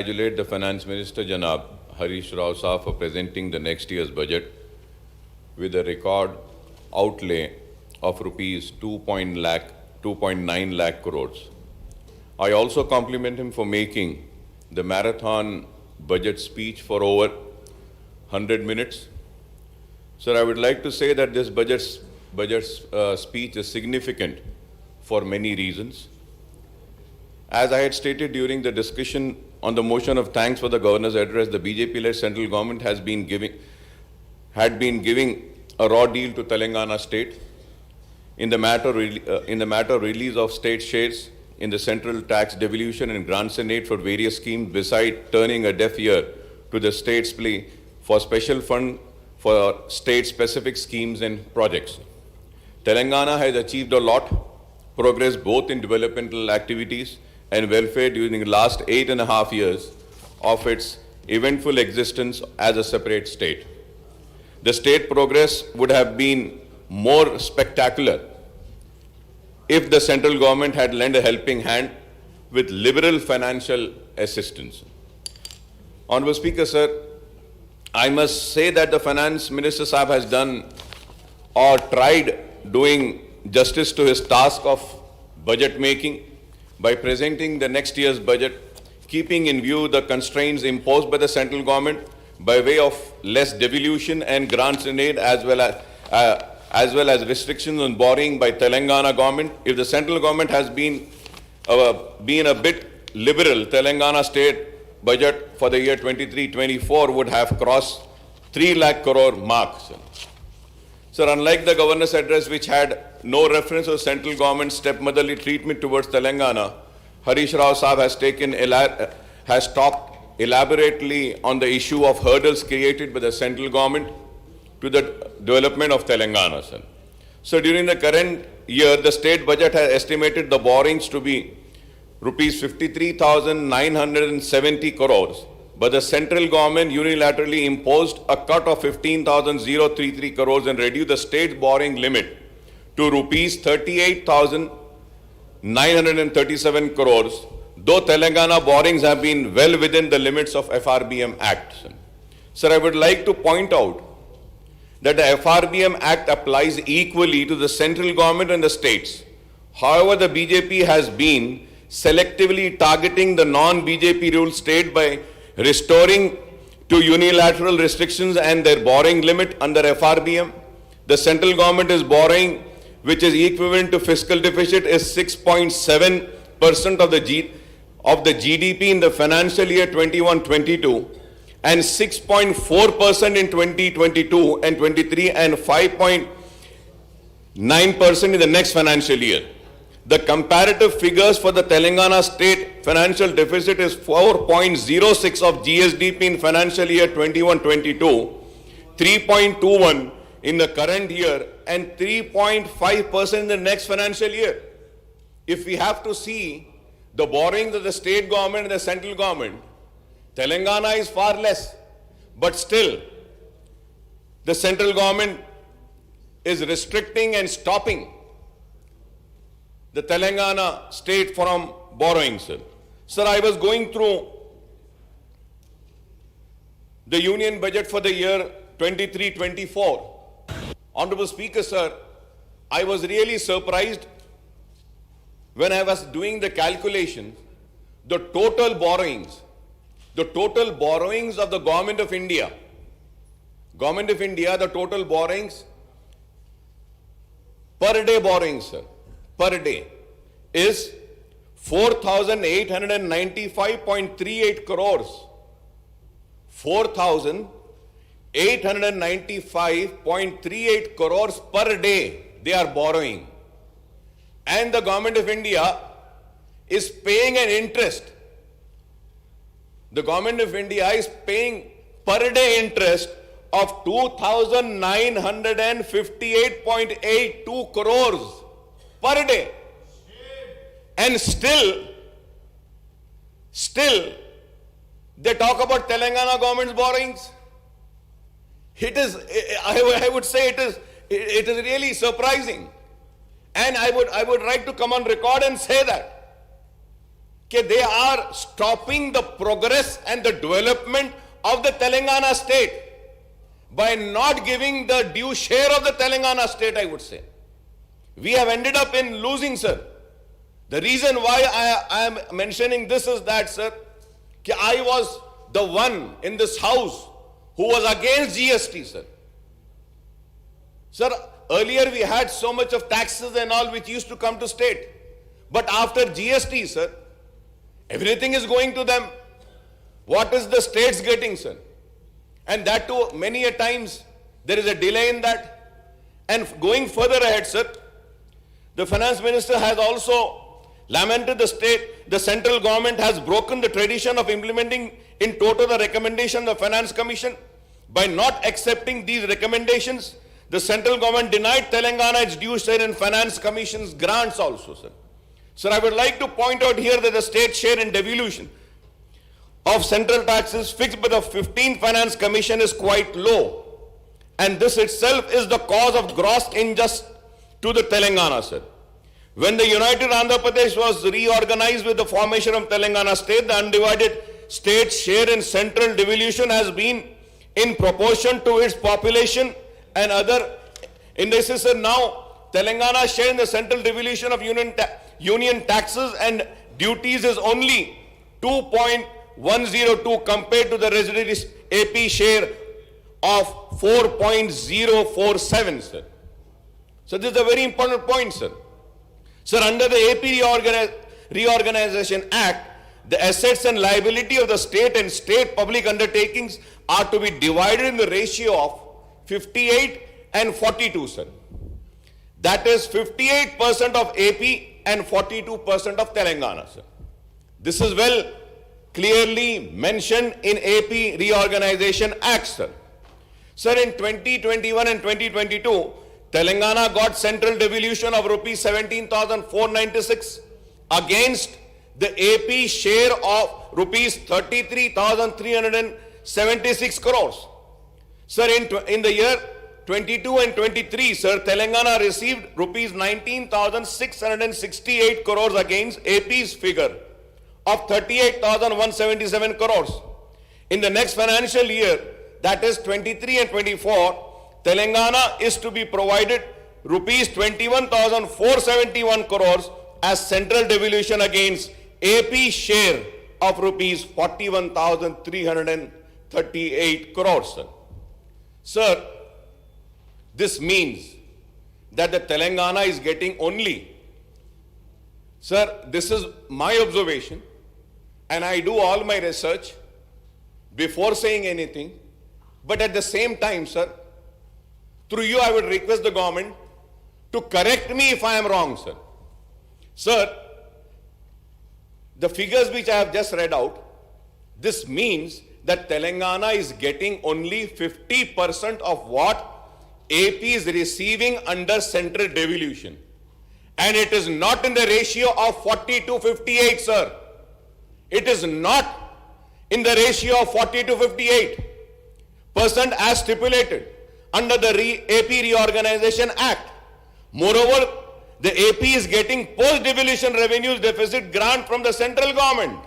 Congratulate the Finance Minister Janab Harish Rao Saab for presenting the next year's budget with a record outlay of rupees 2.9 lakh crores. I also compliment him for making the marathon budget speech for over 100 minutes. Sir, I would like to say that this budget speech is significant for many reasons. As I had stated during the discussion on the motion of thanks for the governor's address, the BJP-led central government had been giving a raw deal to Telangana state in the matter of release of state shares in the central tax devolution and grants and aid for various schemes, beside turning a deaf ear to the state's plea for special fund for state-specific schemes and projects. Telangana has achieved a lot progress both in developmental activities and welfare during the last 8.5 years of its eventful existence as a separate state. The state progress would have been more spectacular if the central government had lent a helping hand with liberal financial assistance. Honorable Speaker, sir, I must say that the Finance Minister Saab has done or tried doing justice to his task of budget making by presenting the next year's budget, keeping in view the constraints imposed by the central government by way of less devolution and grants and aid, as well as restrictions on borrowing by Telangana government. If the central government has been a bit liberal, Telangana state budget for the year 23-24 would have crossed 3 lakh crore mark. Sir, unlike the governor's address, which had no reference to central government's stepmotherly treatment towards Telangana, Harish Rao Saab has talked elaborately on the issue of hurdles created by the central government to the development of Telangana. So during the current year, the state budget has estimated the borrowings to be rupees 53,970 crores, but the central government unilaterally imposed a cut of 15,033 crores and reduced the state borrowing limit to rupees 38,937 crores, though Telangana borrowings have been well within the limits of FRBM Act. Sir, I would like to point out that the FRBM Act applies equally to the central government and the states. However, the BJP has been selectively targeting the non-BJP ruled state by restoring to unilateral restrictions and their borrowing limit under FRBM. The central government is borrowing, which is equivalent to fiscal deficit, is 6.7% of the GDP in the financial year 21-22, and 6.4% in 2022 and 23, and 5.9% in the next financial year. The comparative figures for the Telangana state financial deficit is 4.06 of GSDP in financial year 21-22, 3.21 in the current year, and 3.5% in the next financial year. If we have to see the borrowings of the state government and the central government, Telangana is far less, but still the central government is restricting and stopping the Telangana state from borrowing, sir. Sir, I was going through the union budget for the year 23-24. Honorable Speaker, sir, I was really surprised when I was doing the calculation, the total borrowings of the Government of India, the total borrowings, per day borrowings, sir, per day is 4,895.38 crores. 4,895.38 crores per day they are borrowing. And the Government of India is paying an interest. The Government of India is paying per day interest of 2,958.82 crores per day. And still they talk about Telangana government's borrowings. It is, I would say it is really surprising. And I would like to come on record and say that that they are stopping the progress and the development of the Telangana state by not giving the due share of the Telangana state, I would say. We have ended up in losing, sir. The reason why I am mentioning this is that, sir, that I was the one in this house who was against GST, sir. Sir, earlier we had so much of taxes and all which used to come to state. But after GST, sir, everything is going to them. What is the states getting, sir? And that too, many a times, there is a delay in that. And going further ahead, sir, the finance minister has also lamented the central government has broken the tradition of implementing in toto the recommendation of the Finance Commission. By not accepting these recommendations, the central government denied Telangana its due share in Finance Commission's grants also, sir. Sir, I would like to point out here that the state share in devolution of central taxes fixed by the 15th Finance Commission is quite low. And this itself is the cause of gross injustice to the Telangana, sir. When the United Andhra Pradesh was reorganized with the formation of Telangana state, the undivided state share in central devolution has been in proportion to its population and other indices. Now, Telangana's share in the central devolution of union taxes and duties is only 2.102 compared to the residual AP share of 4.047, sir. So this is a very important point, sir. Sir, under the AP Reorganization Act, the assets and liability of the state and state public undertakings are to be divided in the ratio of 58 and 42, sir. That is 58% of AP and 42% of Telangana, sir. This is well clearly mentioned in AP Reorganization Act, sir. Sir, in 2021 and 2022, Telangana got central devolution of rupees 17,496 against the AP share of rupees 33,376 crores. Sir, in the year 22 and 23, sir, Telangana received rupees 19,668 crores against AP's figure of 38,177 crores. In the next financial year, that is 23 and 24, Telangana is to be provided rupees 21,471 crores as central devolution against AP share of rupees 41,338 crores. Sir, this means that the Telangana is getting only, sir, this is my observation, and I do all my research before saying anything, but at the same time, sir, through you I would request the government to correct me if I am wrong, sir. Sir, the figures which I have just read out, this means that Telangana is getting only 50% of what AP is receiving under central devolution. And it is not in the ratio of 40 to 58, sir. It is not in the ratio of 40 to 58% as stipulated under the AP Reorganization Act. Moreover, the AP is getting post-devolution revenues deficit grant from the central government.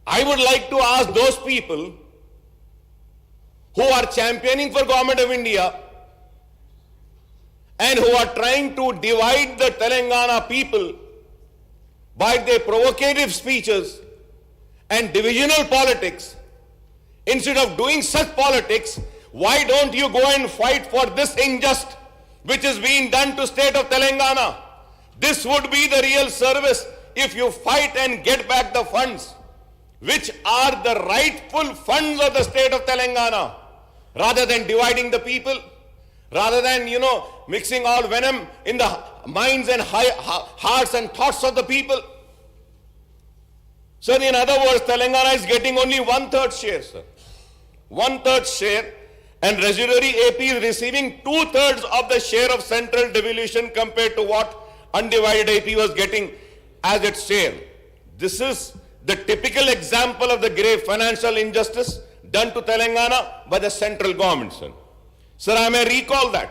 I would like to ask those people who are championing for Government of India and who are trying to divide the Telangana people by their provocative speeches and divisional politics, instead of doing such politics, why don't you go and fight for this injustice which is being done to state of Telangana? This would be the real service if you fight and get back the funds which are the rightful funds of the state of Telangana, rather than dividing the people, rather than, mixing all venom in the minds and hearts and thoughts of the people. Sir, in other words, Telangana is getting only 1/3 share, sir. 1/3 share, and residuary AP is receiving 2/3 of the share of central devolution compared to what undivided AP was getting as its share. This is the typical example of the grave financial injustice done to Telangana by the central government, sir. Sir, I may recall that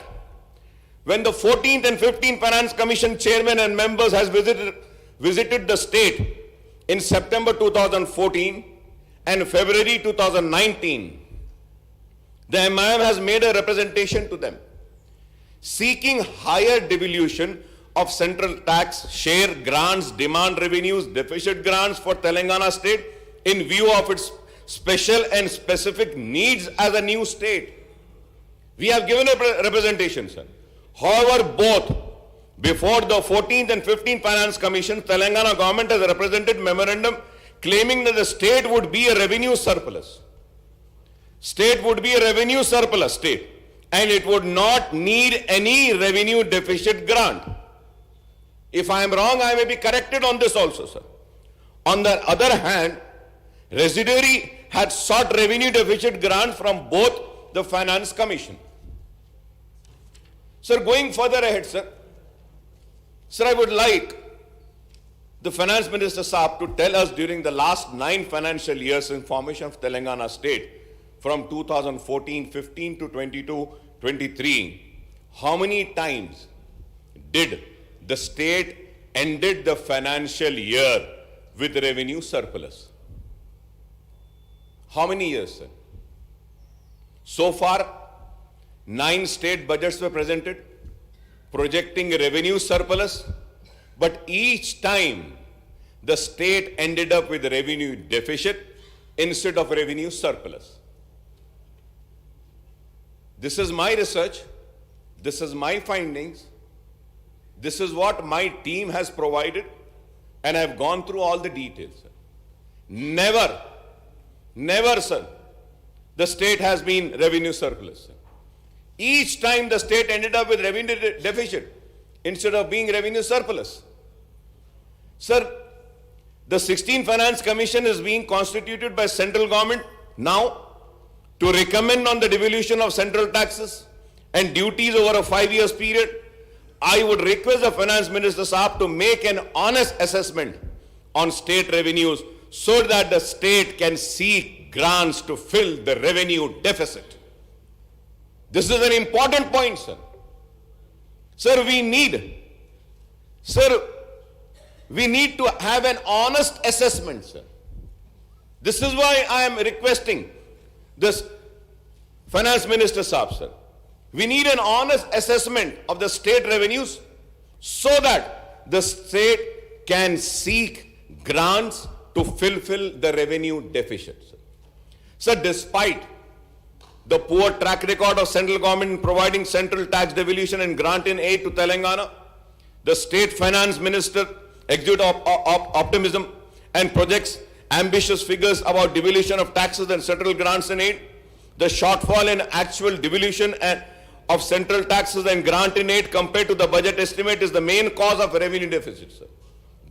when the 14th and 15th Finance Commission chairman and members has visited visited the state in September 2014 and February 2019, the MIM has made a representation to them seeking higher devolution of central tax, share, grants, demand revenues, deficit grants for Telangana state in view of its special and specific needs as a new state. We have given a representation, sir. However, both before the 14th and 15th Finance Commission, Telangana government has represented memorandum claiming that the state would be a revenue surplus. State would be a revenue surplus state and it would not need any revenue deficit grant. If I am wrong, I may be corrected on this also, sir. On the other hand, residuary had sought revenue deficit grant from both the Finance Commission. Sir, going further ahead, sir, I would like the Finance Minister Saab to tell us during the last 9 financial years in formation of Telangana state, from 2014-15 to 22-23, how many times did the state ended the financial year with revenue surplus? How many years, sir? So far, 9 state budgets were presented, projecting a revenue surplus, but each time the state ended up with a revenue deficit instead of revenue surplus. This is my research, this is my findings, this is what my team has provided, and I have gone through all the details, sir. Never, sir, the state has been revenue surplus, sir. Each time the state ended up with revenue deficit instead of being revenue surplus. Sir, the 16th Finance Commission is being constituted by central government now to recommend on the devolution of central taxes and duties over a 5 years period. I would request the Finance Minister Saab to make an honest assessment on state revenues so that the state can seek grants to fill the revenue deficit. This is an important point, sir. Sir, we need to have an honest assessment, sir. This is why I am requesting this Finance Minister Saab, sir. We need an honest assessment of the state revenues so that the state can seek grants to fulfill the revenue deficit, sir. Sir, despite the poor track record of central government in providing central tax devolution and grant in aid to Telangana, the state finance minister exudes optimism and projects ambitious figures about devolution of taxes and central grants in aid. The shortfall in actual devolution of central taxes and grant in aid compared to the budget estimate is the main cause of revenue deficit, sir.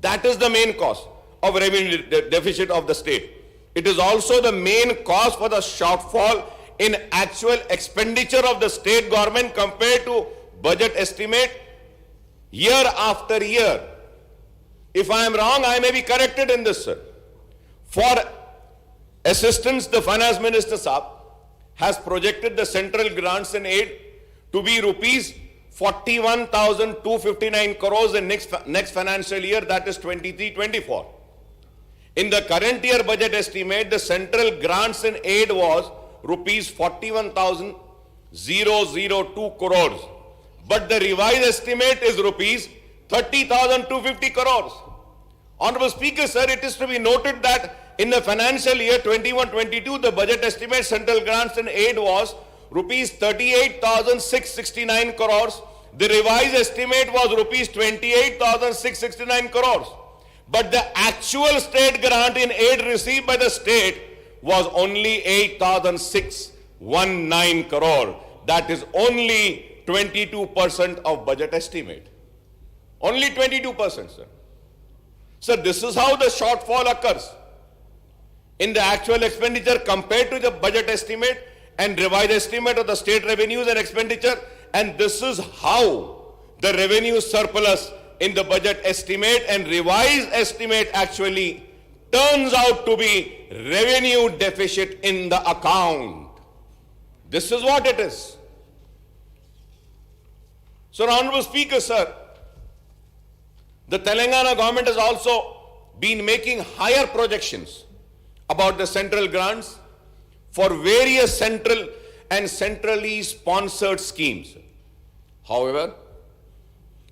That is the main cause of revenue deficit of the state. It is also the main cause for the shortfall in actual expenditure of the state government compared to budget estimate year after year. If I am wrong, I may be corrected in this, sir. For assistance, the Finance Minister Saab has projected the central grants and aid to be rupees 41,259 crores in next financial year, that is 23-24. In the current year budget estimate, the central grants and aid was rupees 41,002 crores. But the revised estimate is rupees 30,250 crores. Honorable Speaker, sir, it is to be noted that in the financial year 21-22, the budget estimate central grants and aid was rupees 38,669 crores. The revised estimate was rupees 28,669 crores. But the actual state grant in aid received by the state was only 8,619 crore. That is only 22% of budget estimate. Only 22%, sir. Sir, this is how the shortfall occurs in the actual expenditure compared to the budget estimate and revised estimate of the state revenues and expenditure. And this is how the revenue surplus in the budget estimate and revised estimate actually turns out to be revenue deficit in the account. This is what it is. So, Honorable Speaker, sir, The Telangana government has also been making higher projections about the central grants for various central and centrally sponsored schemes. However,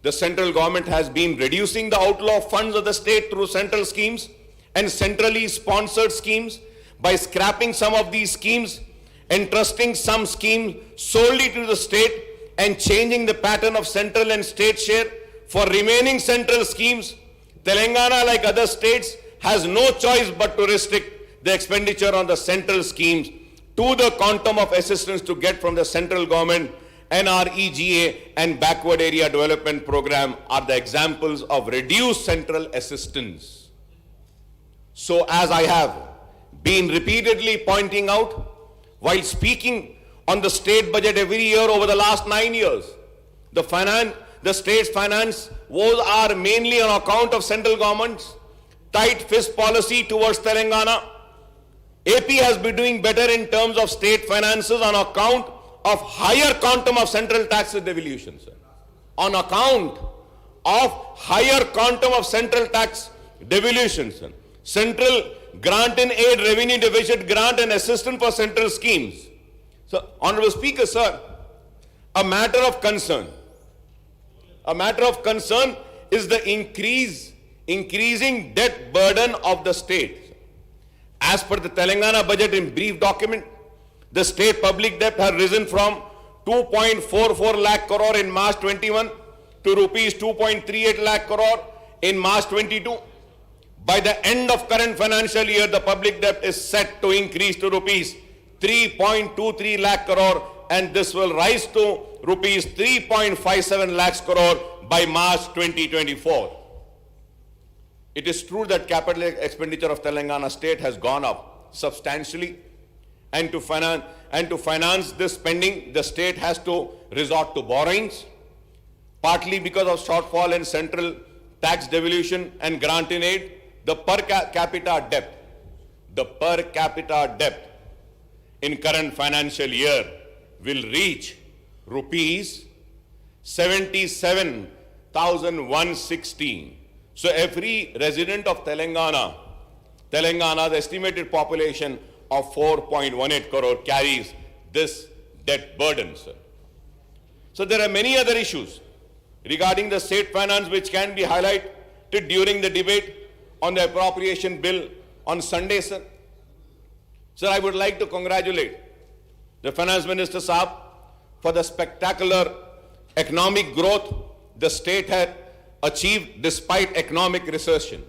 the central government has been reducing the outflow of funds of the state through central schemes and centrally sponsored schemes by scrapping some of these schemes, entrusting some schemes solely to the state, and changing the pattern of central and state share. For remaining central schemes, Telangana, like other states, has no choice but to restrict the expenditure on the central schemes to the quantum of assistance to get from the central government. NREGA and Backward Area Development Program are the examples of reduced central assistance. So, as I have been repeatedly pointing out, while speaking on the state budget every year over the last 9 years, the state's finance woes are mainly on account of central government's tight fist policy towards Telangana. AP has been doing better in terms of state finances on account of higher quantum of central tax devolution, sir. On account of higher quantum of central tax devolution, sir. Central grant and aid revenue deficit grant and assistance for central schemes. So, Honorable Speaker, sir, a matter of concern is the increasing debt burden of the state. As per the Telangana budget in brief document, the state public debt has risen from 2.44 lakh crore in March 21 to rupees 2.38 lakh crore in March 22. By the end of current financial year, the public debt is set to increase to rupees 3.23 lakh crore, and this will rise to rupees 3.57 lakhs crore by March 2024. It is true that capital expenditure of Telangana state has gone up substantially, and to finance this spending, the state has to resort to borrowings, partly because of shortfall in central tax devolution and grant in aid. The per capita debt in current financial year will reach rupees 77,116. So every resident of Telangana's estimated population of 4.18 crore carries this debt burden, sir. So there are many other issues regarding the state finance which can be highlighted during the debate on the appropriation bill on Sunday, sir. Sir, I would like to congratulate the Finance Minister Saab for the spectacular economic growth the state had achieved despite economic recession,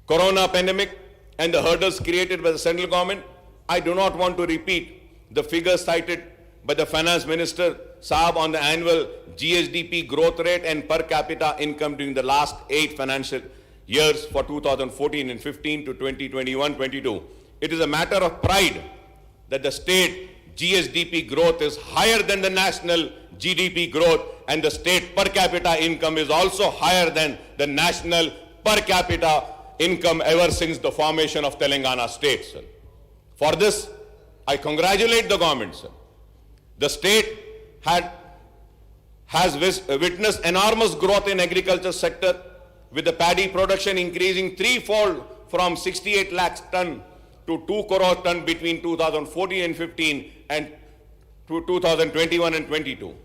Corona pandemic, and the hurdles created by the central government. I do not want to repeat the figures cited by the Finance Minister Saab on the annual GSDP growth rate and per capita income during the last 8 financial years for 2014 and 15 to 2021-22. It is a matter of pride that the state GSDP growth is higher than the national GDP growth, and the state per capita income is also higher than the national per capita income ever since the formation of Telangana state, sir. For this, I congratulate the government, sir. The state has witnessed enormous growth in agriculture sector, with the paddy production increasing threefold from 68 lakhs ton to 2 crore ton between 2014 and 15 and to 2021 and 22.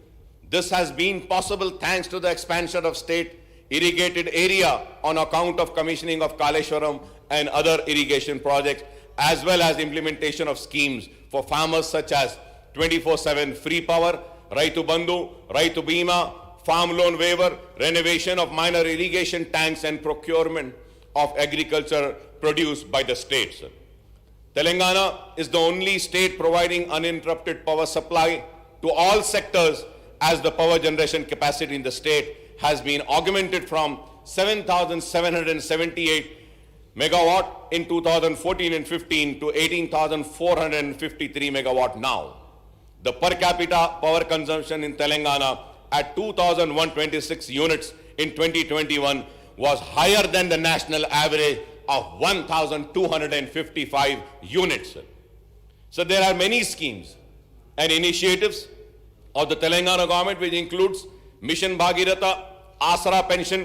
This has been possible thanks to the expansion of state irrigated area on account of commissioning of Kaleshwaram and other irrigation projects, as well as implementation of schemes for farmers such as 24/7 free power, Raitu Bandhu, Raitu Bima, farm loan waiver, renovation of minor irrigation tanks, and procurement of agriculture produce by the states. Telangana is the only state providing uninterrupted power supply to all sectors, as the power generation capacity in the state has been augmented from 7,778 megawatt in 2014 and 15 to 18,453 megawatt now. The per capita power consumption in Telangana at 2,126 units in 2021 was higher than the national average of 1,255 units. So there are many schemes and initiatives of the Telangana government, which includes Mission Bhagiratha, आसरा pension,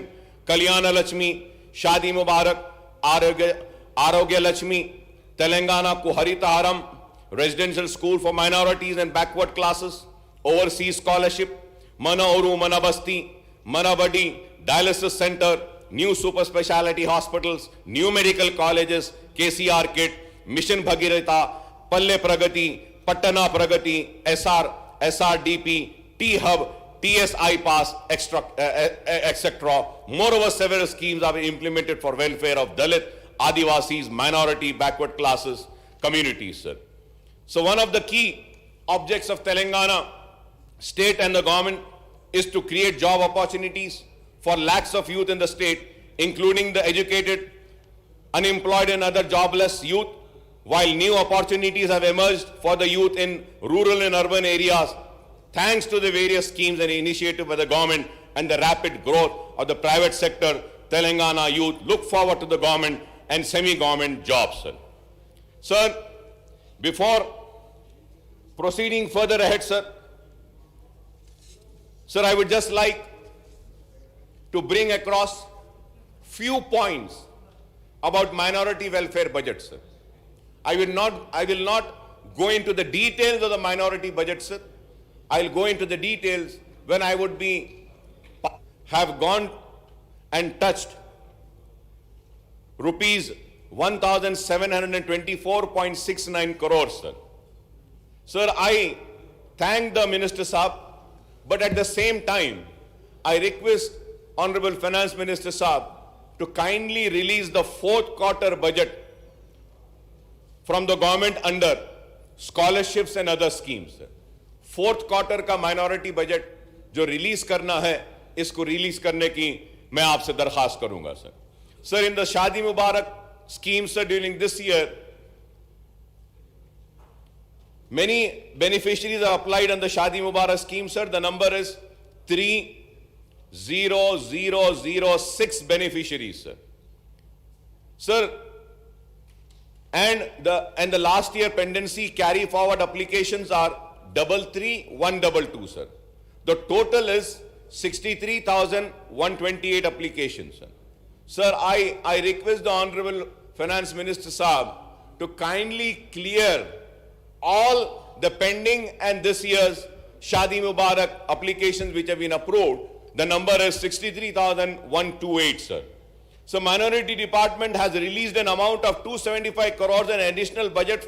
कल्याण लक्ष्मी, शादी मुबारक, आरोग्य Lakshmi, Telangana Kuharitaharam, residential school for minorities and backward classes, overseas scholarship, Mana Oru, Mana Basti, Mana Badi, dialysis center, new super speciality hospitals, new medical colleges, KCR kit, Mission Bhagirata, Palle Pragati, Patana Pragati, SRDP, T-Hub, TSI Pass, etc. Moreover, several schemes are implemented for welfare of Dalit, Adivasis, minority, backward classes, communities, sir. So one of the key objects of Telangana state and the government is to create job opportunities for lakhs of youth in the state, including the educated, unemployed and other jobless youth, while new opportunities have emerged for the youth in rural and urban areas, thanks to the various schemes and initiatives by the government and the rapid growth of the private sector. Telangana youth look forward to the government and semi-government jobs, sir. Sir, before proceeding further ahead, sir, I would just like to bring across few points about minority welfare budget, sir. I will not go into the details of the minority budget, sir. I'll go into the details when I would have gone and touched rupees 1,724.69 crores, sir. Sir, I thank the Minister Saab, but at the same time, I request Honorable Finance Minister Saab to kindly release the fourth quarter budget from the government under scholarships and other schemes, sir. Fourth quarter का minority budget जो release करना है, इसको release करने की मैं आपसे दरखास्त करूंगा, sir. Sir, in the Shadi Mubarak scheme, sir, during this year, many beneficiaries are applied on the Shadi Mubarak scheme, sir. The number is 30,006 beneficiaries, sir. Sir, and the last year pendency carry forward applications are 33,122, sir. The total is 63,128 applications, sir. Sir, I request the Honorable Finance Minister Saab to kindly clear all the pending and this year's Shadi Mubarak applications which have been approved. The number is 63,128, sir. So Minority Department has released an amount of 275 crores and additional budget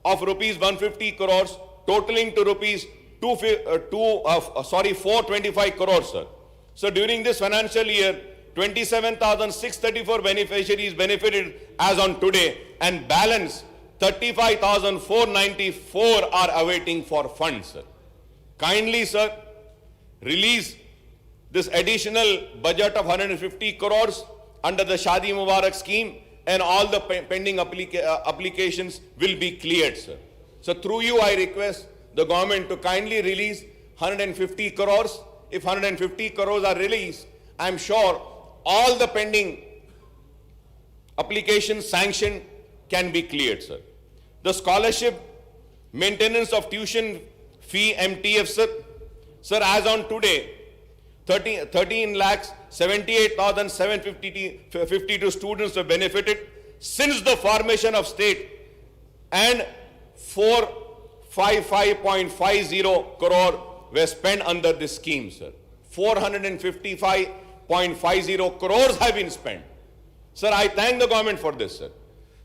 of rupees 150 crores, totaling to rupees 425 crores, sir. So during this financial year, 27,634 beneficiaries benefited as on today, and balance 35,494 are awaiting for funds, sir. Kindly, sir, release this additional budget of 150 crores under the Shadi Mubarak scheme, and all the pending applications will be cleared, sir. So through you, I request the government to kindly release 150 crores. If 150 crores are released, I am sure all the pending applications sanctioned can be cleared, sir. The scholarship maintenance of tuition fee MTF, sir. Sir, as on today, 13,78,752 students have benefited since the formation of state, and 455.50 crore were spent under this scheme, sir. 455.50 crores have been spent. Sir, I thank the government for this, sir.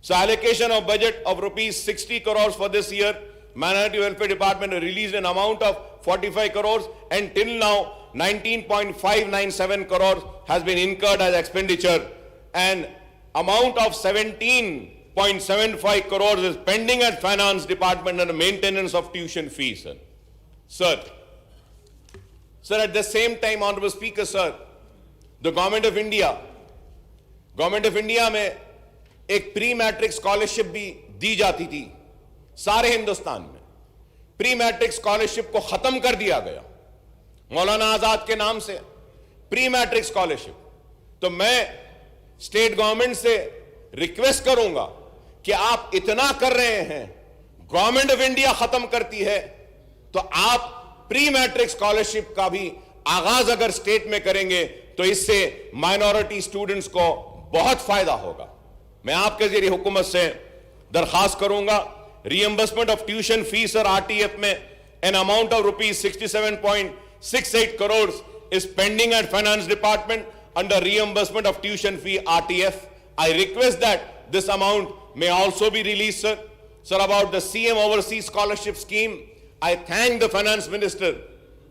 So allocation of budget of rupees 60 crores for this year, Minority Welfare Department released an amount of 45 crores, and till now 19.597 crores has been incurred as expenditure, and amount of 17.75 crores is pending at Finance Department and maintenance of tuition fees, sir. Sir, at the same time, Honorable Speaker, sir, the Government of India में एक pre matric scholarship भी दी जाती थी सारे हिंदुस्तान में. Pre matric scholarship को खत्म कर दिया गया मौलाना आजाद के नाम से, प्री मैट्रिक स्कॉलरशिप. तो मैं स्टेट गवर्नमेंट से रिक्वेस्ट करूंगा कि आप इतना कर रहे हैं, गवर्नमेंट ऑफ इंडिया खत्म करती है, तो आप प्री मैट्रिक स्कॉलरशिप का भी आगाज अगर स्टेट में करेंगे तो इससे माइनॉरिटी स्टूडेंट्स को बहुत फायदा होगा। मैं आपके जरिए हुकूमत से दरखास्त करूंगा, रीएम्बर्समेंट ऑफ ट्यूशन फीस और आरटीएफ में an amount of rupees 67.68 crores is pending at finance department under reimbursement of tuition fee RTF. I request that this amount may also be released, sir. Sir, about the CM overseas scholarship scheme, I thank the finance minister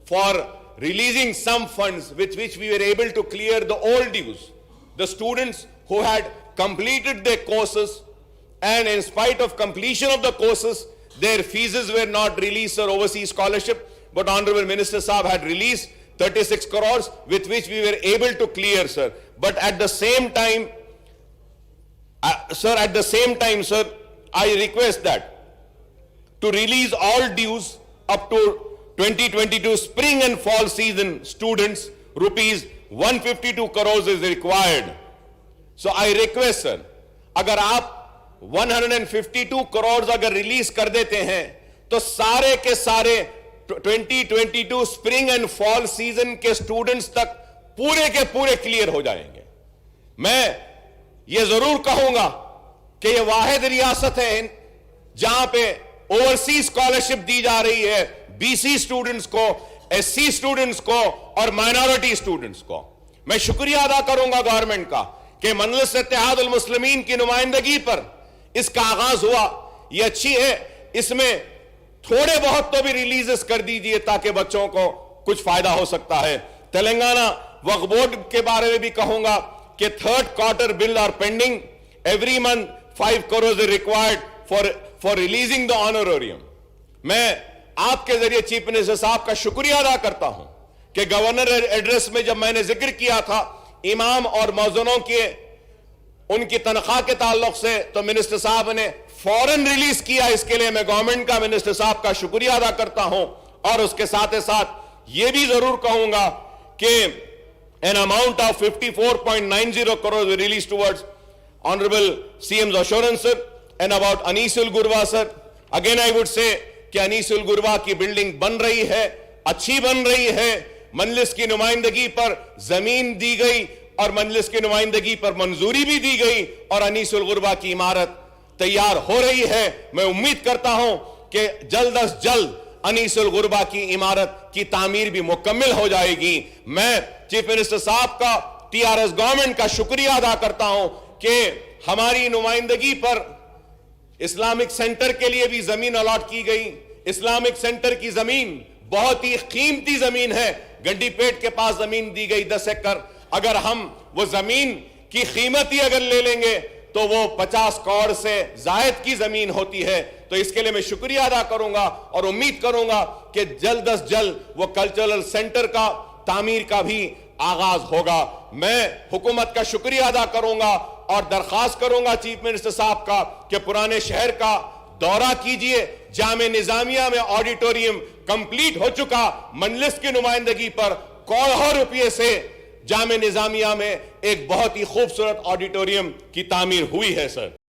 for releasing some funds with which we were able to clear the old dues. The students who had completed their courses, and in spite of completion of the courses, their fees were not released for overseas scholarship, but Honorable Minister Saab had released 36 crores with which we were able to clear, sir. But at the same time, sir, I request that to release all dues up to 2022 spring and fall season students, rupees 152 crores is required. So I request, sir, अगर आप 152 करोड़ अगर release कर देते हैं तो सारे के सारे 2022 स्प्रिंग एंड फॉल सीजन के स्टूडेंट्स तक पूरे के पूरे क्लियर हो जाएंगे। मैं ये जरूर कहूंगा कि ये वाहिद रियासत है जहां पे ओवरसीज स्कॉलरशिप दी जा रही है बीसी स्टूडेंट्स को, एससी स्टूडेंट्स को और माइनॉरिटी स्टूडेंट्स को। मैं शुक्रिया अदा करूंगा गवर्नमेंट का कि मजलिस इत्तेहादुल मुस्लिमीन की नुमाइंदगी पर इसका आगाज हुआ, ये अच्छी है। इसमें थोड़े बहुत तो भी रिलीजेस कर दीजिए ताकि बच्चों को कुछ फायदा हो सकता है। तेलंगाना वक्फ बोर्ड के बारे में भी कहूंगा कि third quarter bill are pending, every month 5 crore is required for releasing the honorarium. मैं आपके जरिए चीफ मिनिस्टर साहब का शुक्रिया अदा करता हूं कि गवर्नर एड्रेस में जब मैंने जिक्र किया था इमाम और मौज़िनों के उनकी तनख्वाह के ताल्लुक से, तो मिनिस्टर साहब ने फौरन रिलीज किया। इसके लिए मैं गवर्नमेंट का, मिनिस्टर साहब का शुक्रिया अदा करता हूं। और उसके साथ ही साथ यह भी जरूर कहूंगा कि an amount of 54.90 crore release towards honourable CMs assurance and about Anisul Gurwa sir. Again I would say कि अनीसुल गुरवा की बिल्डिंग बन रही है, अच्छी बन रही है, मजलिस की नुमाइंदगी पर जमीन दी गई और मजलिस की नुमाइंदगी पर मंजूरी भी दी गई और अनीसुल गुरबा की इमारत तैयार हो रही है। मैं उम्मीद करता हूं कि जल्द अज जल्द अनीसुल गुरबा की इमारत की तामीर भी मुकम्मल हो जाएगी। मैं चीफ मिनिस्टर साहब का, टीआरएस गवर्नमेंट का शुक्रिया अदा करता हूं कि हमारी नुमाइंदगी पर इस्लामिक सेंटर के लिए भी जमीन अलॉट की गई। इस्लामिक सेंटर की जमीन बहुत ही कीमती जमीन है, गंडीपेट के पास जमीन दी गई 10 एकड़। अगर हम वो जमीन की कीमत ही अगर ले लेंगे तो वो 50 करोड़ से जायद की जमीन होती है। तो इसके लिए मैं शुक्रिया अदा करूंगा और उम्मीद करूंगा कि जल्द अज जल्द वो कल्चरल सेंटर का तामीर का भी आगाज होगा। मैं हुकूमत का शुक्रिया अदा करूंगा और दरखास्त करूंगा चीफ मिनिस्टर साहब का कि पुराने शहर का दौरा कीजिए। जामे निजामिया में ऑडिटोरियम कंप्लीट हो चुका, मजलिस की नुमाइंदगी पर करोड़ों रुपये से जामे निजामिया में एक बहुत ही खूबसूरत ऑडिटोरियम की तामीर हुई है सर।